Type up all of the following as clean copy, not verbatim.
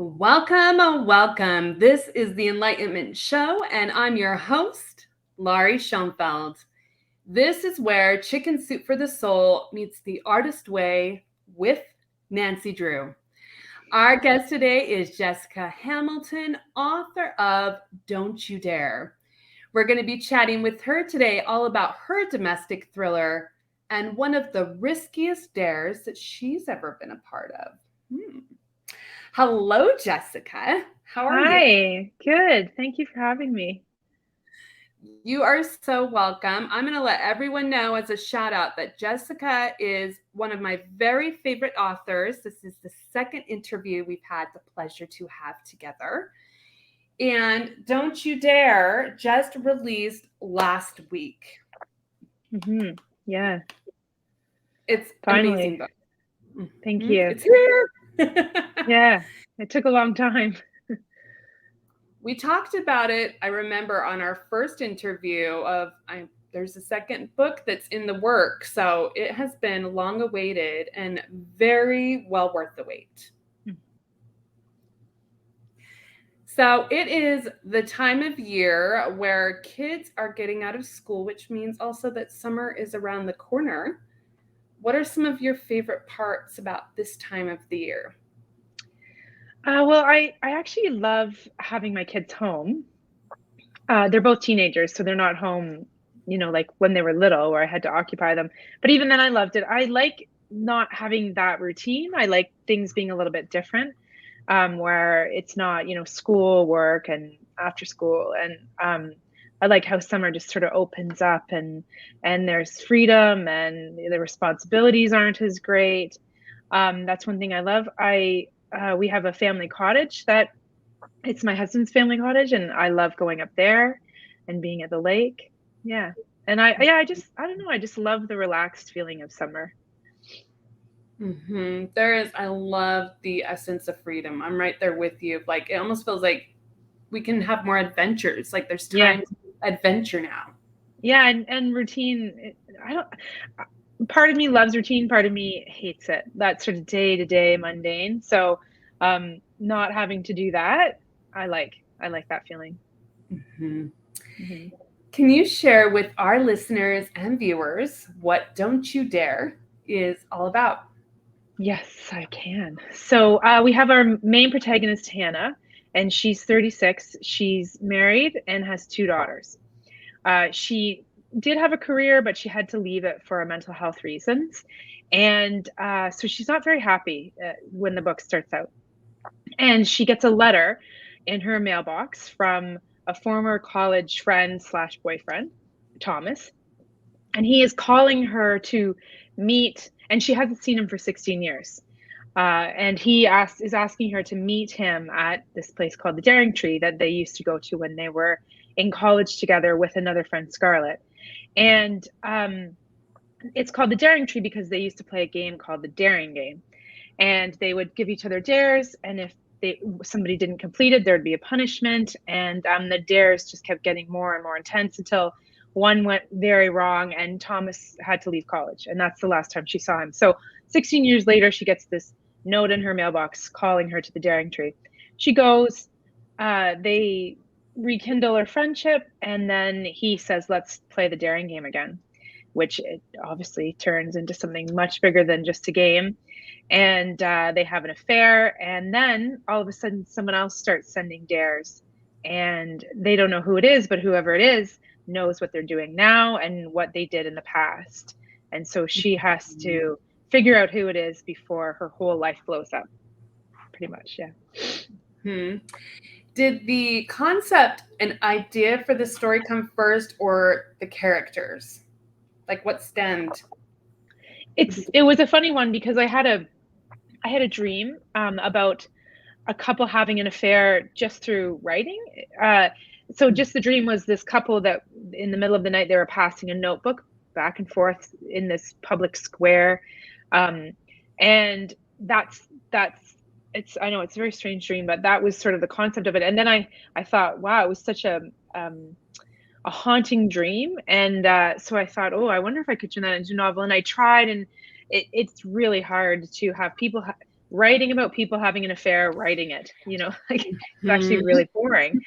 Welcome. This is the Enlightenment Show, and I'm your host, Laurie Schoenfeld. This is where Chicken Soup for the Soul meets the artist way with Nancy Drew. Our guest today is Jessica Hamilton, author of Don't You Dare. We're going to be chatting with her today all about her domestic thriller and one of the riskiest dares that she's ever been a part of. Hello, Jessica. How are you? Hi, good. Thank you for having me. You are so welcome. I'm going to let everyone know as a shout out that Jessica is one of my very favorite authors. This is the second interview we've had the pleasure to have together. And Don't You Dare just released last week. Yeah, It's finally. an amazing book. Thank you. It's here. Yeah, it took a long time. We talked about it, I remember, on our first interview there's a second book that's in the work. So it has been long awaited and very well worth the wait. So it is the time of year where kids are getting out of school, which means also that summer is around the corner. What are some of your favorite parts about this time of the year? Well, I actually love having my kids home. They're both teenagers, so they're not home, like when they were little where I had to occupy them. But even then, I loved it. I like not having that routine. I like things being a little bit different, where it's not, school, work, and after school. And I like how summer just sort of opens up and there's freedom and the responsibilities aren't as great. That's one thing I love. We have a family cottage that it's my husband's family cottage, and I love going up there and being at the lake. Yeah. And I don't know. I just love the relaxed feeling of summer. I love the essence of freedom. I'm right there with you. Like, it almost feels like we can have more adventures. Like, there's time to adventure now. Yeah. And routine. Part of me loves routine. Part of me hates it. That sort of day to day mundane. So, not having to do that, I like that feeling. Can you share with our listeners and viewers what Don't You Dare is all about? Yes, I can. So we have our main protagonist, Hannah, and she's 36. She's married and has two daughters. She did have a career, but she had to leave it for mental health reasons. And so she's not very happy when the book starts out. And she gets a letter in her mailbox from a former college friend / boyfriend, Thomas. And he is calling her to meet, and she hasn't seen him for 16 years. And he is asking her to meet him at this place called the Daring Tree that they used to go to when they were in college together with another friend, Scarlett. And it's called the Daring Tree because they used to play a game called the Daring Game. And they would give each other dares, and if somebody didn't complete it, there'd be a punishment. And the dares just kept getting more and more intense until one went very wrong and Thomas had to leave college. And that's the last time she saw him. So 16 years later, she gets this note in her mailbox calling her to the Daring Tree. She goes, they rekindle their friendship, and then he says, let's play the Daring Game again, which it obviously turns into something much bigger than just a game. And they have an affair, and then all of a sudden someone else starts sending dares, and they don't know who it is, but whoever it is knows what they're doing now and what they did in the past. And so she has to figure out who it is before her whole life blows up, pretty much. Yeah. Did the concept and idea for the story come first, or the characters? Like, what stemmed? It was a funny one because I had a dream about a couple having an affair just through writing. So just the dream was this couple that in the middle of the night, they were passing a notebook back and forth in this public square. And I know it's a very strange dream, but that was sort of the concept of it. And then I thought, wow, it was such a haunting dream. And so I thought, I wonder if I could turn that into a novel. And I tried, and it's really hard to have people writing about people having an affair, writing it, like it's actually Mhm. really boring.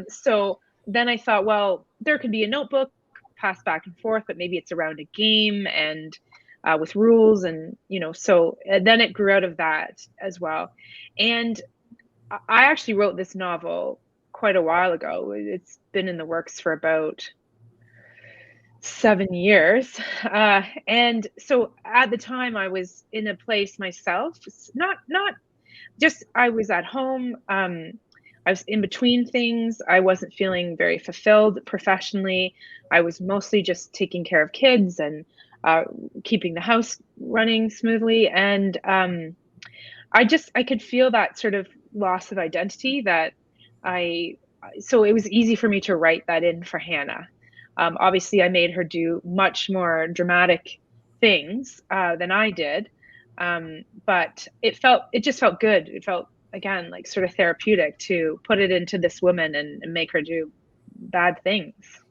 So then I thought, well, there could be a notebook passed back and forth, but maybe it's around a game and with rules and, so then it grew out of that as well. And I actually wrote this novel quite a while ago. It's been in the works for about 7 years. And so at the time I was in a place myself, not just I was at home. I was in between things. I wasn't feeling very fulfilled professionally. I was mostly just taking care of kids and uh, keeping the house running smoothly. And I could feel that sort of loss of identity that I, so it was easy for me to write that in for Hannah. Obviously, I made her do much more dramatic things than I did, but it just felt good. It felt again like sort of therapeutic to put it into this woman and make her do bad things.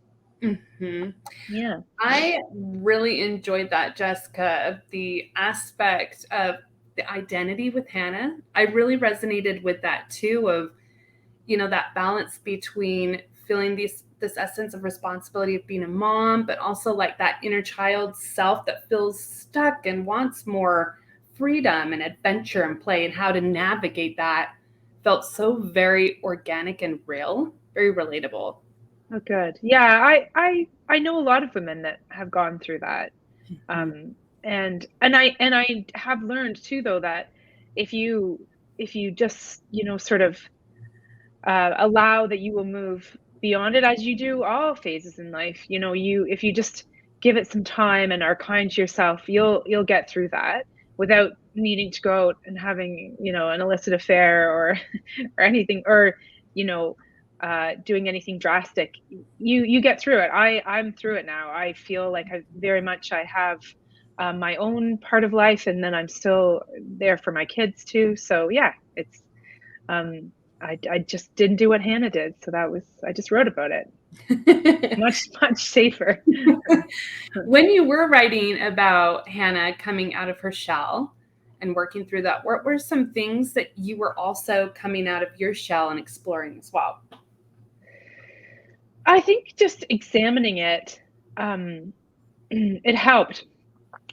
Mhm. Yeah. I really enjoyed that, Jessica, the aspect of the identity with Hannah. I really resonated with that too, of, that balance between feeling this essence of responsibility of being a mom, but also like that inner child self that feels stuck and wants more freedom and adventure and play, and how to navigate that felt so very organic and real, very relatable. Oh, good. Yeah, I know a lot of women that have gone through that. Mhm. And I have learned too, though, that if you just sort of allow that, you will move beyond it, as you do all phases in life. If you just give it some time and are kind to yourself, you'll get through that without needing to go out and having an illicit affair or or anything, or you know doing anything drastic. You get through it. I'm through it now. I feel like I have my own part of life, and then I'm still there for my kids too. So yeah, it's um I just didn't do what Hannah did, so I just wrote about it. Much safer. When you were writing about Hannah coming out of her shell and working through that, what were some things that you were also coming out of your shell and exploring as well? I think just examining it, it helped.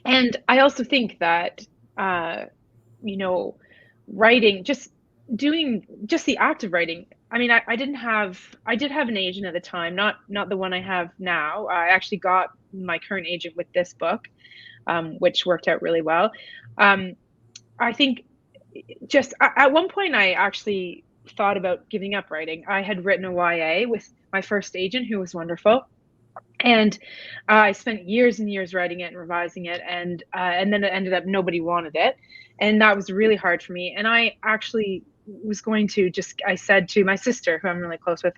And I also think that, uh, you know, writing, just doing just the act of writing. I mean, I did have an agent at the time, not the one I have now. I actually got my current agent with this book, which worked out really well. Um, I think just at one point I actually thought about giving up writing. I had written a YA with my first agent, who was wonderful, and I spent years and years writing it and revising it, and then it ended up nobody wanted it, and that was really hard for me. And I actually was going to just I said to my sister, who I'm really close with,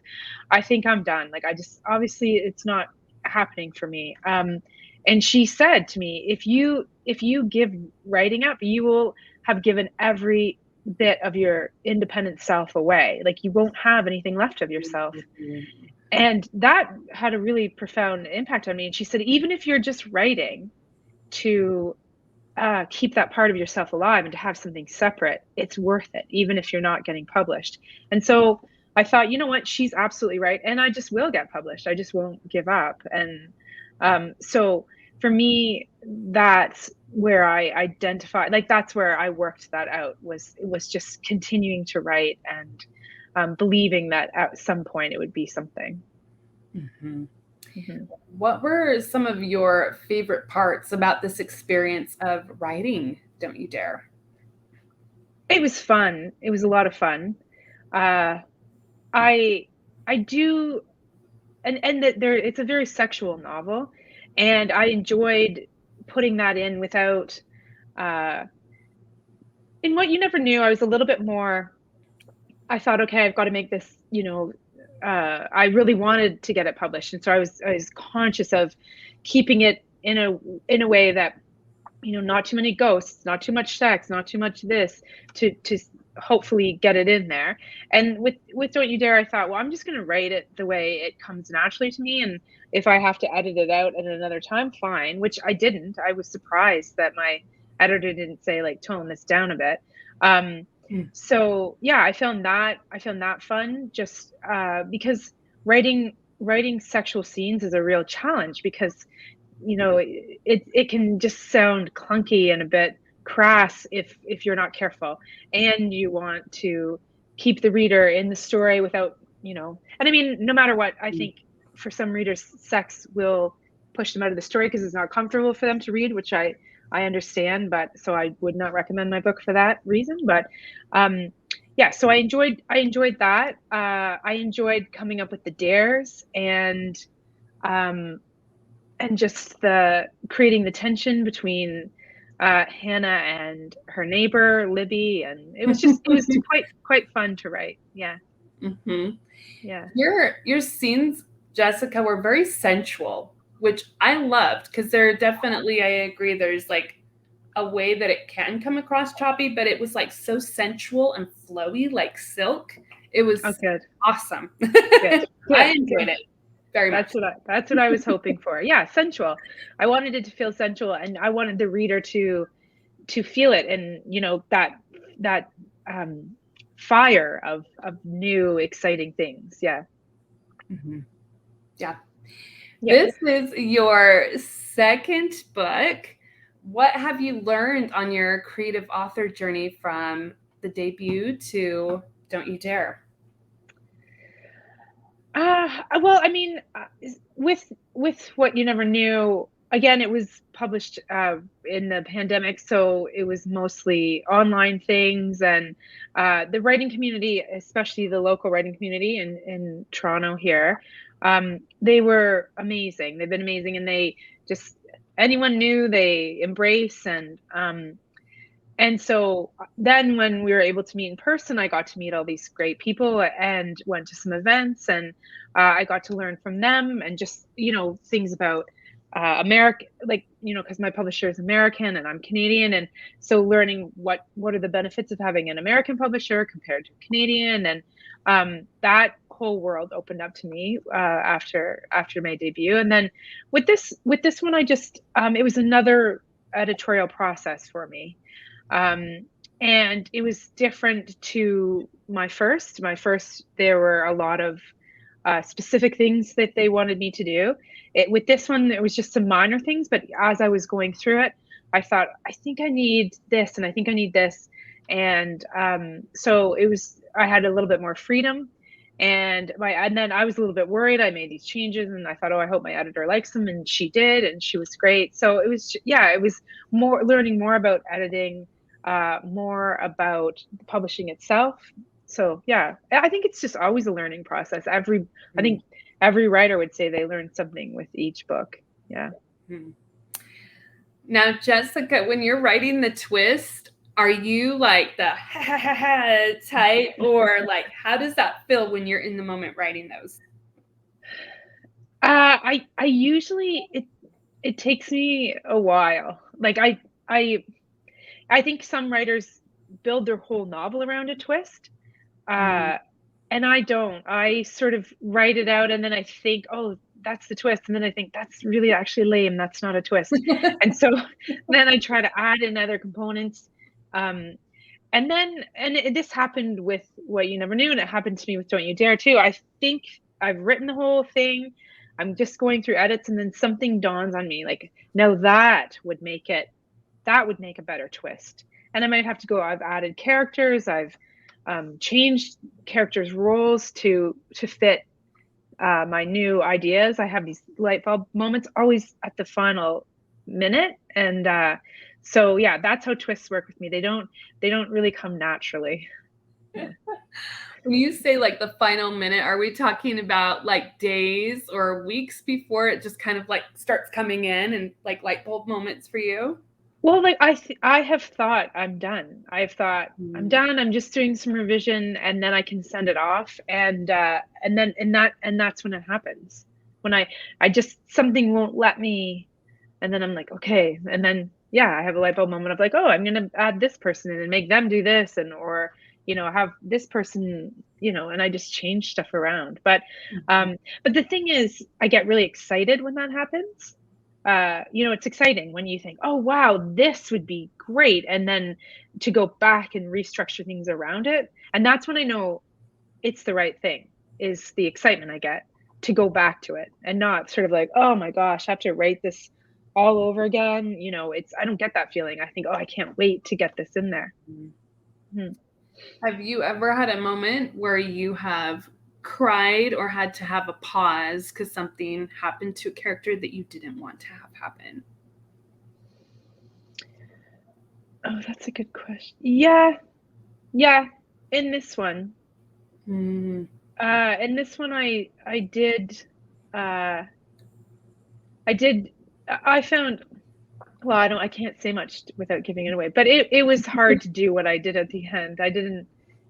I think I'm done. Like, I just obviously it's not happening for me. And she said to me, if you give writing up, you will have given every bit of your independent self away. Like, you won't have anything left of yourself. And that had a really profound impact on me. And she said, even if you're just writing to keep that part of yourself alive and to have something separate, it's worth it, even if you're not getting published. And so I thought, you know what, she's absolutely right. And I just will get published. I just won't give up. And so for me, that's where I identified, like, that's where I worked that out, was just continuing to write and believing that at some point it would be something. Mhm. Mhm. What were some of your favorite parts about this experience of writing Don't You Dare? It was fun. It was a lot of fun. Uh, I I do, and that there it's a very sexual novel, and I enjoyed putting that in without uh in What You Never Knew. I was a little bit more, I thought, okay, I've got to make this, I really wanted to get it published, and so I was conscious of keeping it in a way that, not too many ghosts, not too much sex, not too much this, to hopefully get it in there. And with Don't You Dare, I thought, well, I'm just going to write it the way it comes naturally to me, and if I have to edit it out at another time, fine. Which I didn't. I was surprised that editor didn't say like tone this down a bit. So yeah, I found that fun, just because writing sexual scenes is a real challenge, because it can just sound clunky and a bit crass if you're not careful, and you want to keep the reader in the story without, and I mean, no matter what, I think for some readers sex will push them out of the story because it's not comfortable for them to read, which I understand, but so I would not recommend my book for that reason. But yeah, so I enjoyed that. I enjoyed coming up with the dares, and just creating the tension between Hannah and her neighbor Libby, and it was quite fun to write. Yeah. Mm-hmm. Yeah. Your scenes, Jessica, were very sensual, which I loved, because there definitely, I agree, there's like a way that it can come across choppy, but it was like so sensual and flowy, like silk. It was awesome. Good. I enjoyed it very much. That's what I was hoping for. Yeah, sensual. I wanted it to feel sensual, and I wanted the reader to feel it, and that fire of new exciting things. Yeah. Mm-hmm. Yeah. This is your second book. What have you learned on your creative author journey from the debut to Don't You Dare? Well, I mean, with What You Never Knew, again, it was published in the pandemic, so it was mostly online things, and the writing community, especially the local writing community in Toronto here, they were amazing. They've been amazing, and they just, anyone new, they embrace, and so then when we were able to meet in person, I got to meet all these great people and went to some events, and I got to learn from them, and just, things about America, like, because my publisher is American and I'm Canadian. And so learning what are the benefits of having an American publisher compared to Canadian. And that whole world opened up to me after my debut. And then with this one, I just, it was another editorial process for me. And it was different to my first. There were a lot of specific things that they wanted me to do. With this one, it was just some minor things, but as I was going through it, I thought, I think I need this, and I think I need this. And so I had a little bit more freedom. And then I was a little bit worried. I made these changes, and I thought, oh, I hope my editor likes them, and she did, and she was great. So it was more learning more about editing, more about publishing itself. So yeah, I think it's just always a learning process. I think every writer would say they learn something with each book. Yeah. Now, Jessica, when you're writing the twist, are you like the ha ha ha ha type, or like, how does that feel when you're in the moment writing those? I usually, it takes me a while. Like I think some writers build their whole novel around a twist. And I don't. I sort of write it out, and then I think, oh, that's the twist. And then I think, that's really actually lame. That's not a twist. And so then I try to add in other components. This happened with What You Never Knew, and it happened to me with Don't You Dare too. I think I've written the whole thing. I'm just going through edits, and then something dawns on me, like, no, that would make a better twist. And I might have to go, I've added characters, I've changed characters' roles to fit my new ideas. I have these light bulb moments always at the final minute. And so yeah, that's how twists work with me. They don't really come naturally. Yeah. When you say like the final minute, are we talking about like days or weeks before it just kind of like starts coming in, and like light bulb moments for you? Well, like I have thought I'm done. I'm done. I'm just doing some revision, and then I can send it off. And that's when it happens. When I just, something won't let me, and then I'm like, okay. And then yeah, I have a light bulb moment of like, oh, I'm gonna add this person in and make them do this, or have this person, and I just change stuff around. But the thing is, I get really excited when that happens. it's exciting when you think, oh, wow, this would be great. And then to go back and restructure things around it. And that's when I know it's the right thing, is the excitement I get to go back to it and not sort of like, oh my gosh, I have to write this all over again. I don't get that feeling. I think, oh, I can't wait to get this in there. Mm-hmm. Have you ever had a moment where you have cried or had to have a pause because something happened to a character that you didn't want to have happen? Oh, that's a good question. Yeah. In this one, I did. I found. Well, I can't say much without giving it away, but it was hard to do what I did at the end. I didn't.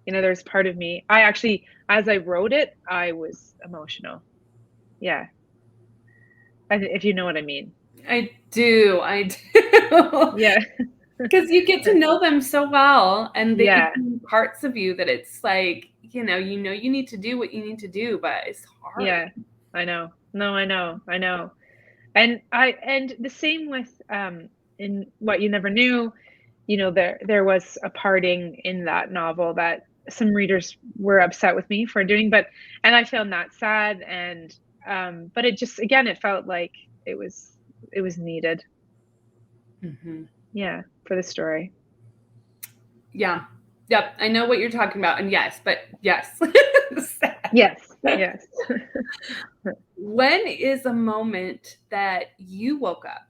There's part of me. I actually, as I wrote it, I was emotional. Yeah. If you know what I mean. I do. Yeah. Because you get to know them so well, and they Yeah. become parts of you that it's like, you need to do what you need to do, but it's hard. Yeah, I know. No, I know. And the same with in What You Never Knew, there was a parting in that novel that some readers were upset with me for doing, and I found that sad, and but it just, again, it felt like it was needed. Mm-hmm. Yeah, for the story. Yeah. Yep. I know what you're talking about. And yes. Yes. When is a moment that you woke up?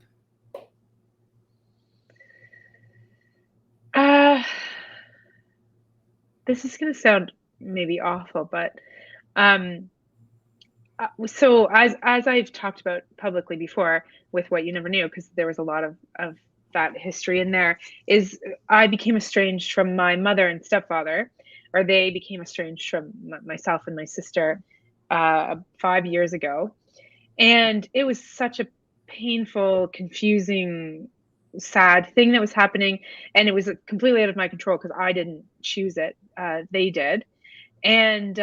This is going to sound maybe awful, but so as I've talked about publicly before with What You Never Knew, because there was a lot of that history in there, is I became estranged from my mother and stepfather, or they became estranged from myself and my sister 5 years ago. And it was such a painful, confusing, sad thing that was happening. And it was completely out of my control because I didn't choose it. They did. And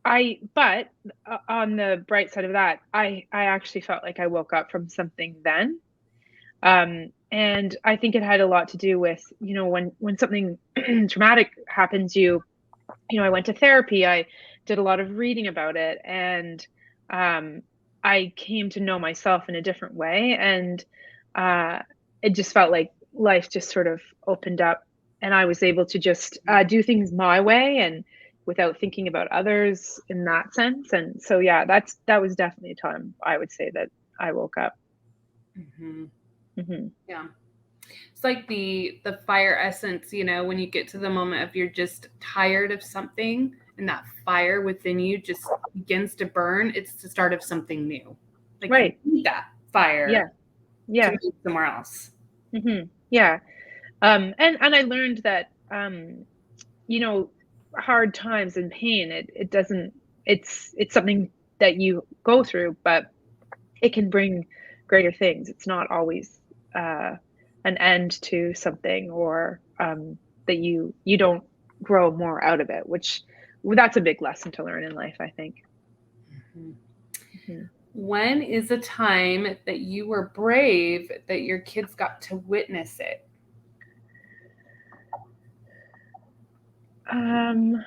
but on the bright side of that, I actually felt like I woke up from something then. And I think it had a lot to do with, when something traumatic happens, I went to therapy, I did a lot of reading about it, and I came to know myself in a different way. And it just felt like life just sort of opened up, and I was able to just do things my way and without thinking about others in that sense. And so, yeah, that was definitely a time I would say that I woke up. Mm-hmm. Mm-hmm. Yeah. It's like the fire essence, when you get to the moment of you're just tired of something and that fire within you just begins to burn. It's the start of something new. Like, Right. You need that fire. Yeah. To move somewhere else. Mm-hmm. Yeah. And I learned that, hard times and pain, it doesn't, it's something that you go through, but it can bring greater things. It's not always an end to something, or that you don't grow more out of it, which that's a big lesson to learn in life, I think. Mm-hmm. Mm-hmm. When is a time that you were brave that your kids got to witness it? I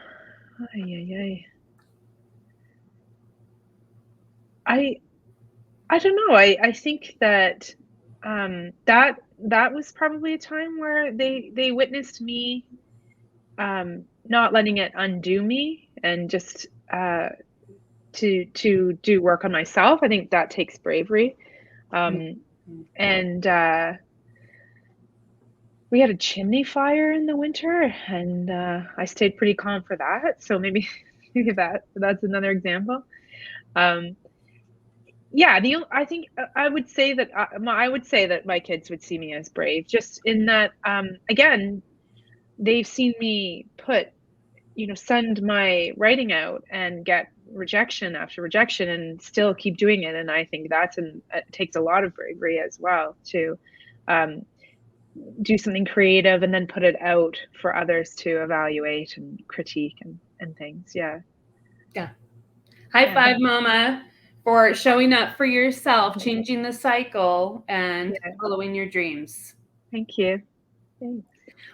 don't know. I think that that was probably a time where they witnessed me not letting it undo me, and just to do work on myself. I think that takes bravery. And we had a chimney fire in the winter, and I stayed pretty calm for that. So maybe that's another example. Yeah, I think I would say that my kids would see me as brave, just in that, again, they've seen me send my writing out and get rejection after rejection and still keep doing it. And I think it takes a lot of bravery as well to do something creative and then put it out for others to evaluate and critique and things. Yeah. High five, Mama, for showing up for yourself, changing the cycle, and Yeah. following your dreams. Thank you. Thanks.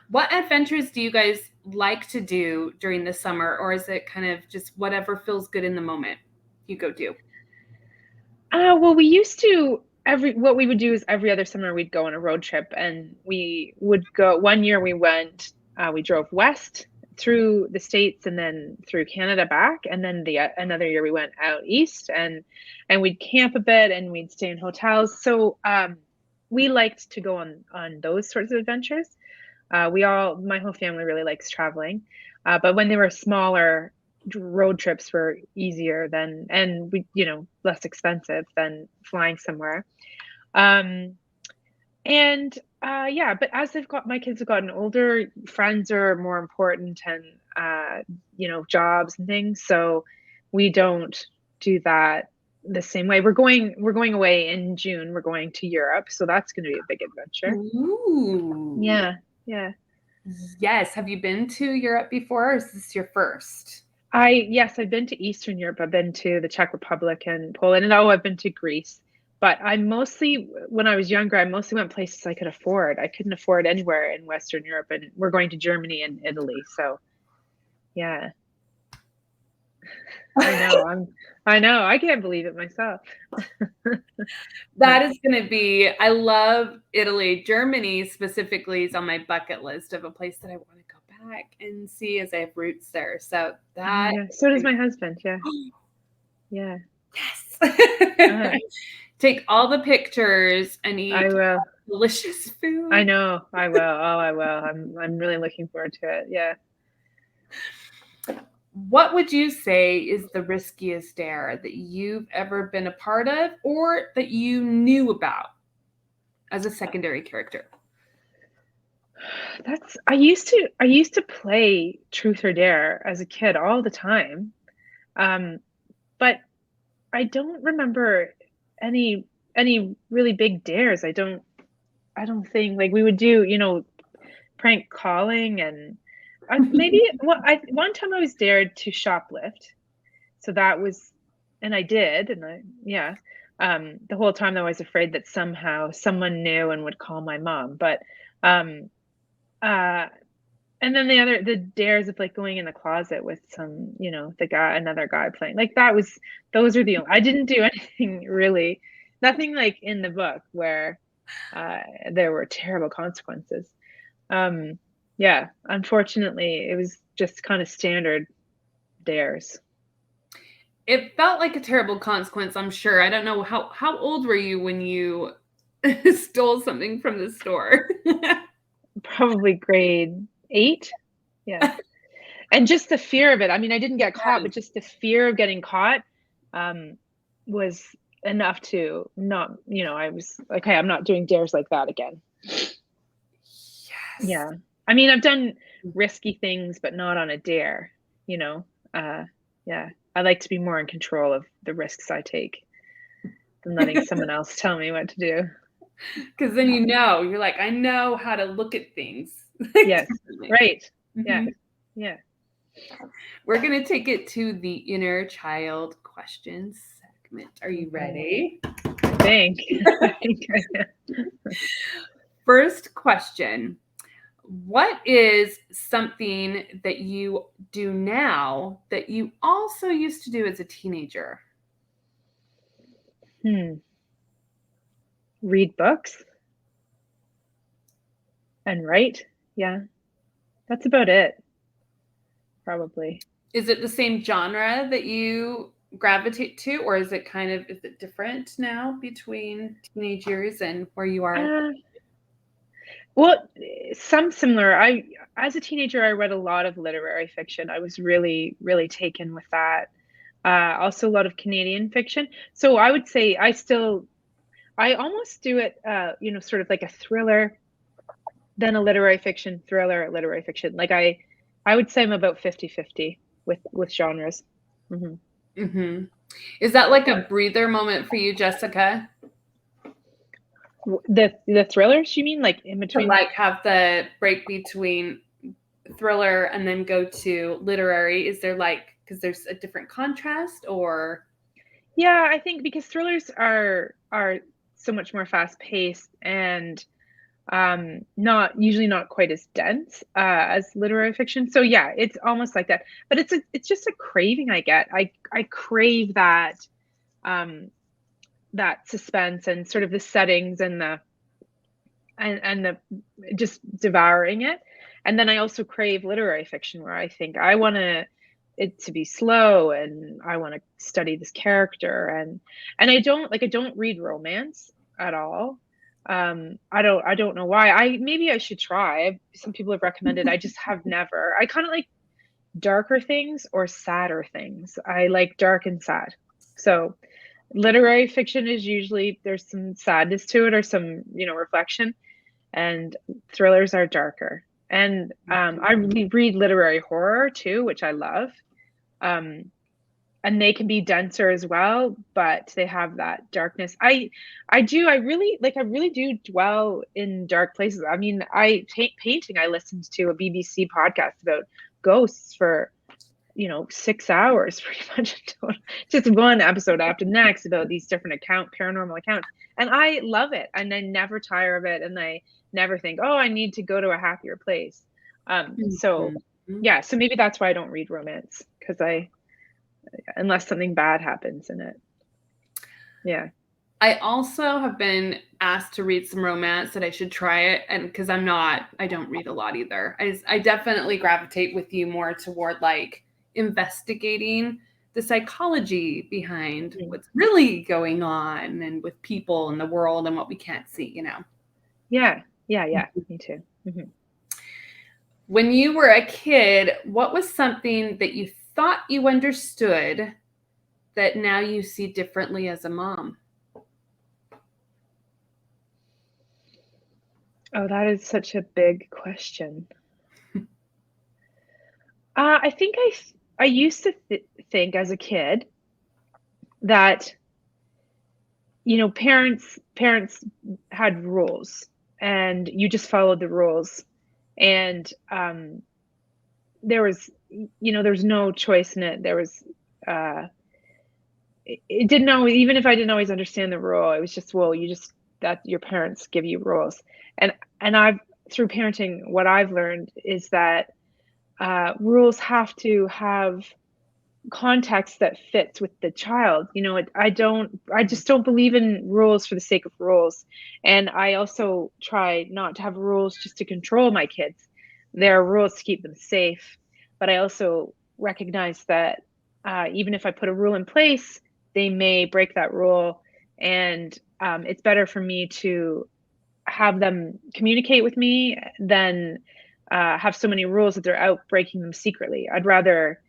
What adventures do you guys like to do during the summer, or is it kind of just whatever feels good in the moment you go do? Well, we used to what we would do is every other summer we'd go on a road trip, and we would go. One year we drove west through the States and then through Canada back, and then another year we went out east, and we'd camp a bit and we'd stay in hotels. So we liked to go on those sorts of adventures. My whole family really likes traveling, but when they were smaller, road trips were easier and less expensive than flying somewhere. Um, and yeah, but as my kids have gotten older, friends are more important, and jobs and things. So we don't do that the same way. We're going away in June. We're going to Europe, so that's going to be a big adventure. Ooh. Yeah. Yes. Have you been to Europe before, or is this your first? Yes, I've been to Eastern Europe. I've been to the Czech Republic and Poland, and I've been to Greece. But when I was younger, I mostly went places I could afford. I couldn't afford anywhere in Western Europe, and we're going to Germany and Italy. So, yeah. I know. I can't believe it myself. That is going to be, I love Italy. Germany specifically is on my bucket list of a place that I want to go back and see, as I have roots there. So that. Yeah. So does my husband. Yeah. Yeah. Yes. Take all the pictures and eat I will. delicious food. I know. I will. Oh, I will. I'm really looking forward to it. Yeah. What would you say is the riskiest dare that you've ever been a part of, or that you knew about as a secondary character? I used to play Truth or Dare as a kid all the time. But I don't remember any really big dares. I don't think, like, we would do, prank calling, and one time I was dared to shoplift. So that was, and I did, and yeah. The whole time though, I was afraid that somehow someone knew and would call my mom. But um uh and then the dares of, like, going in the closet with another guy playing, like, those are I didn't do anything really, nothing like in the book where there were terrible consequences. Yeah, unfortunately, it was just kind of standard dares. It felt like a terrible consequence, I'm sure. I don't know, how old were you when you stole something from the store? Probably grade 8. Yeah. And just the fear of it. I mean, I didn't get caught, but just the fear of getting caught was enough to not, I was like, "Hey, I'm not doing dares like that again." Yes. Yeah. I mean, I've done risky things, but not on a dare, you know? Yeah. I like to be more in control of the risks I take than letting someone else tell me what to do. Because then you're like, I know how to look at things. Yes. Right. Yeah. Mhm. Yeah. We're going to take it to the inner child questions segment. Are you ready? I think I am. First question. What is something that you do now that you also used to do as a teenager? Read books and write. Yeah. That's about it. Probably. Is it the same genre that you gravitate to, or is it different now between teenage years and where you are? Well, some similar. As a teenager, I read a lot of literary fiction. I was really, really taken with that. Also a lot of Canadian fiction. So I would say I almost do it, sort of like a thriller, then a literary fiction, thriller, literary fiction. Like I would say I'm about 50-50 with genres. Mm-hmm. Is that like a breather moment for you, Jessica? The thrillers, you mean, like in between? To like have the break between thriller and then go to literary? Is there because there's a different contrast, or? Yeah, I think because thrillers are so much more fast paced and not quite as dense as literary fiction. So yeah, it's almost like that. But it's just a craving I get. I crave um that suspense and sort of the settings and the just devouring it. And then I also crave literary fiction where I think I want it to be slow and I want to study this character and I don't read romance at all. I don't know why. Maybe I should try. Some people have recommended. I just have never. I kind of like darker things or sadder things. I like dark and sad. So literary fiction is usually there's some sadness to it or some, reflection, and thrillers are darker. And I read literary horror too, which I love. Um, and they can be denser as well, but they have that darkness. I really do dwell in dark places. I mean, painting. I listened to a BBC podcast about ghosts for 6 hours pretty much, just one episode after the next about these different paranormal accounts. And I love it. And I never tire of it. And I never think, oh, I need to go to a happier place. So Mhm. yeah, so maybe that's why I don't read romance, because unless something bad happens in it. Yeah. I also have been asked to read some romance that I should try it, and because I don't read a lot either. I definitely gravitate with you more toward like investigating the psychology behind Mm. what's really going on and with people and the world and what we can't see. Yeah. Yeah. Me too. Hmm. When you were a kid, what was something that you thought you understood that now you see differently as a mom? Oh, that is such a big question. I think I used to think as a kid that parents had rules and you just followed the rules, and there was there's no choice in it. There was uh it didn't always, even if I didn't always understand the rule, it was just, well, you just that your parents give you rules. And I've through parenting, what I've learned is that rules have to have context that fits with the child. I just don't believe in rules for the sake of rules. And I also try not to have rules just to control my kids. There are rules to keep them safe, but I also recognize that even if I put a rule in place, they may break that rule. And it's better for me to have them communicate with me than have so many rules that they're out breaking them secretly. I'd rather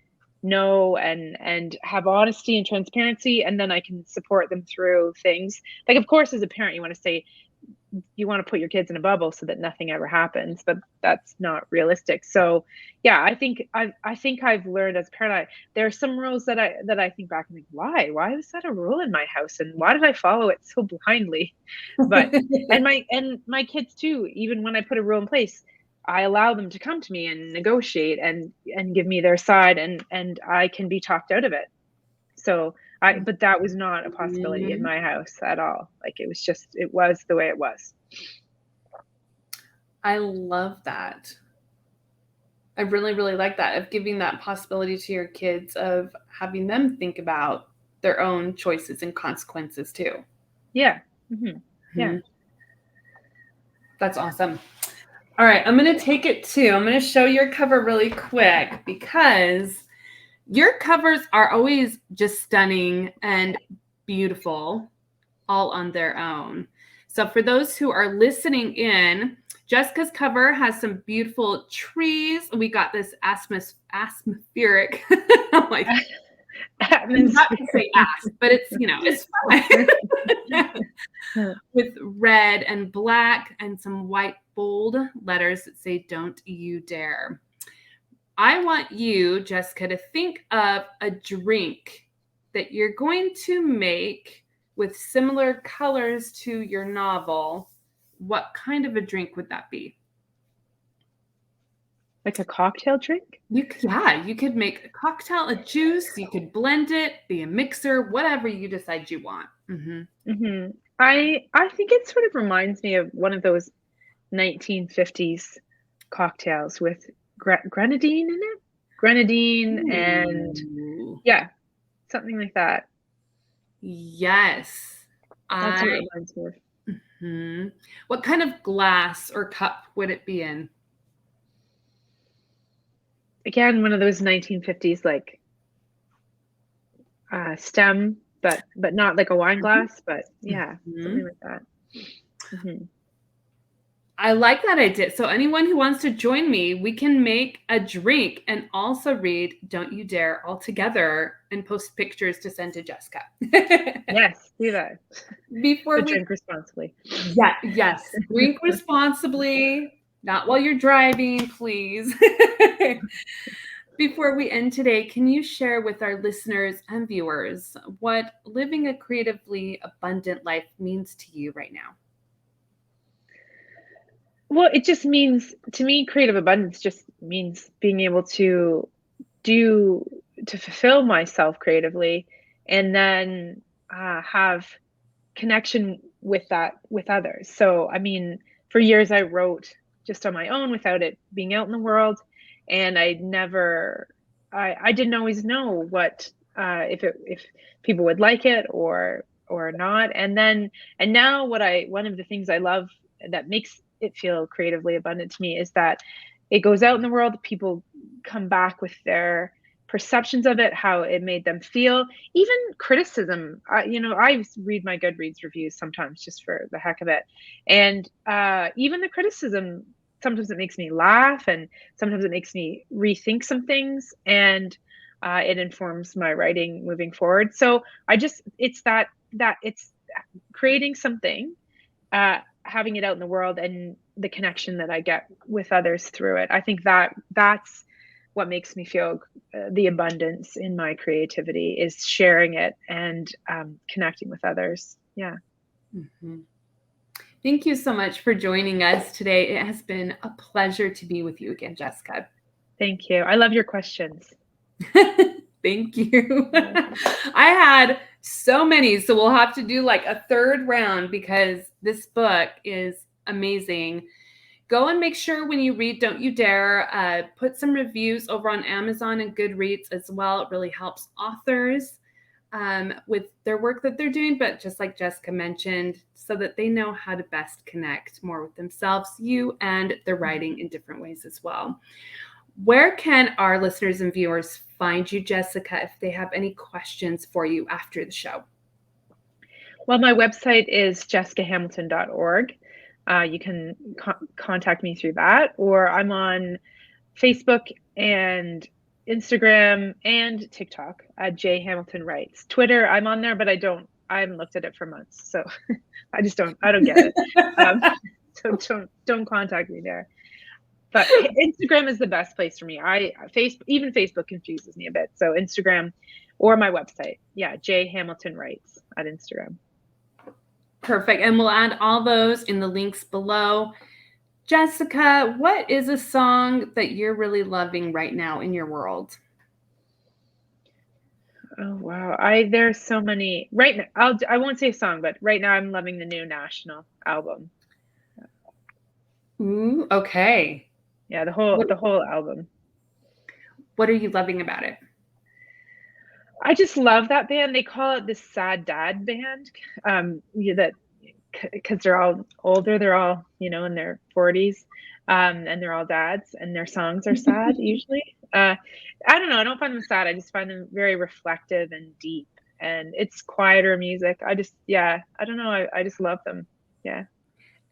know and have honesty and transparency, and then I can support them through things. Like, of course, as a parent, you want to put your kids in a bubble so that nothing ever happens, but that's not realistic. So yeah, I think I've learned as a parent, there are some rules that I think back and think, why was that a rule in my house, and why did I follow it so blindly? But and my kids too, even when I put a rule in place, I allow them to come to me and negotiate and give me their side, and I can be talked out of it. So but that was not a possibility in Mhm. my house at all. Like, it was the way it was. I love that. I really, really like that, of giving that possibility to your kids, of having them think about their own choices and consequences too. Yeah. Hmm. Yeah. Mhm. That's awesome. All right, I'm going to take it too. I'm going to show your cover really quick because your covers are always just stunning and beautiful all on their own. So for those who are listening in, Jessica's cover has some beautiful trees. We got this atmospheric. I'm like, I'm not to say ass, but it's fine. With red and black and some white bold letters that say, "Don't you dare." I want you, Jessica, to think of a drink that you're going to make with similar colors to your novel. What kind of a drink would that be? Like a cocktail drink? You could make a cocktail, a juice, you could blend it, be a mixer, whatever you decide you want. I think it sort of reminds me of one of those 1950s cocktails with grenadine in it. Grenadine and Ooh. yeah, something like that. Yes. That's what it reminds me of. Mhm. What kind of glass or cup would it be in? Again, one of those 1950s like stem, but not like a wine glass, but yeah, something Mhm. like that. Mhm. I like that idea. So anyone who wants to join me, we can make a drink and also read Don't You Dare all together and post pictures to send to Jessica. Yes, do that. Before But we drink responsibly. yes, drink responsibly, not while you're driving, please. Before we end today, can you share with our listeners and viewers what living a creatively abundant life means to you right now? Well, it just means to me, creative abundance just means being able to do to fulfill myself creatively and then have connection with that with others. So, I mean, for years I wrote just on my own without it being out in the world, and I didn't always know what if people would like it or not. And now one of the things I love that makes it feel creatively abundant to me is that it goes out in the world, people come back with their perceptions of it, how it made them feel, even criticism. I read my Goodreads reviews sometimes just for the heck of it, and even the criticism, sometimes it makes me laugh, and sometimes it makes me rethink some things, and it informs my writing moving forward. So it's that it's creating something, having it out in the world, and the connection that I get with others through it. I think that's what makes me feel the abundance in my creativity is sharing it and connecting with others. Yeah. Mhm. Thank you so much for joining us today. It has been a pleasure to be with you again, Jessica. Thank you. I love your questions. Thank you. I had so many, so we'll have to do like a third round because this book is amazing. Go and make sure when you read Don't You Dare, put some reviews over on Amazon and Goodreads as well. It really helps authors with their work that they're doing, but just like Jessica mentioned, so that they know how to best connect more with themselves, you, and their writing in different ways as well. Where can our listeners and viewers find you, Jessica, if they have any questions for you after the show? Well, my website is jessicahamilton.org. You can contact me through that, or I'm on Facebook and Instagram and TikTok at J Hamilton Writes. Twitter, I'm on there, but I haven't looked at it for months, so I don't get it. So don't contact me there. But Instagram is the best place for me. Even Facebook confuses me a bit. So Instagram or my website. Yeah, J Hamilton Writes at Instagram. Perfect. And we'll add all those in the links below. Jessica, what is a song that you're really loving right now in your world? Oh wow. There's so many right now. I won't say a song, but right now I'm loving the new National album. Ooh, okay. Yeah, the whole album. What are you loving about it? I just love that band. They call it the sad dad band. That because they're all older, they're all, in their 40s. And they're all dads, and their songs are sad usually. I don't know. I don't find them sad. I just find them very reflective and deep, and it's quieter music. Yeah, I don't know. I just love them. Yeah.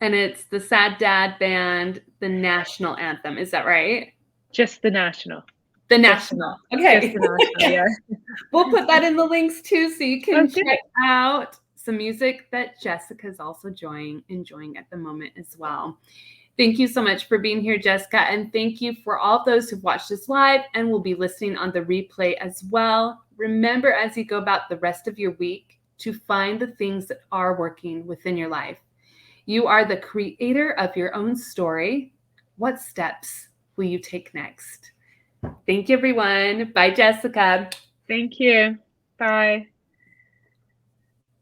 And it's the Sad Dad Band, the national anthem. Is that right? Just the National. The national. Okay. Just the National, yeah. We'll put that in the links too, so you can Okay. check out some music that Jessica's also enjoying at the moment as well. Thank you so much for being here, Jessica. And thank you for all those who've watched this live and will be listening on the replay as well. Remember, as you go about the rest of your week, to find the things that are working within your life. You are the creator of your own story. What steps will you take next? Thank you, everyone. Bye, Jessica. Thank you. Bye.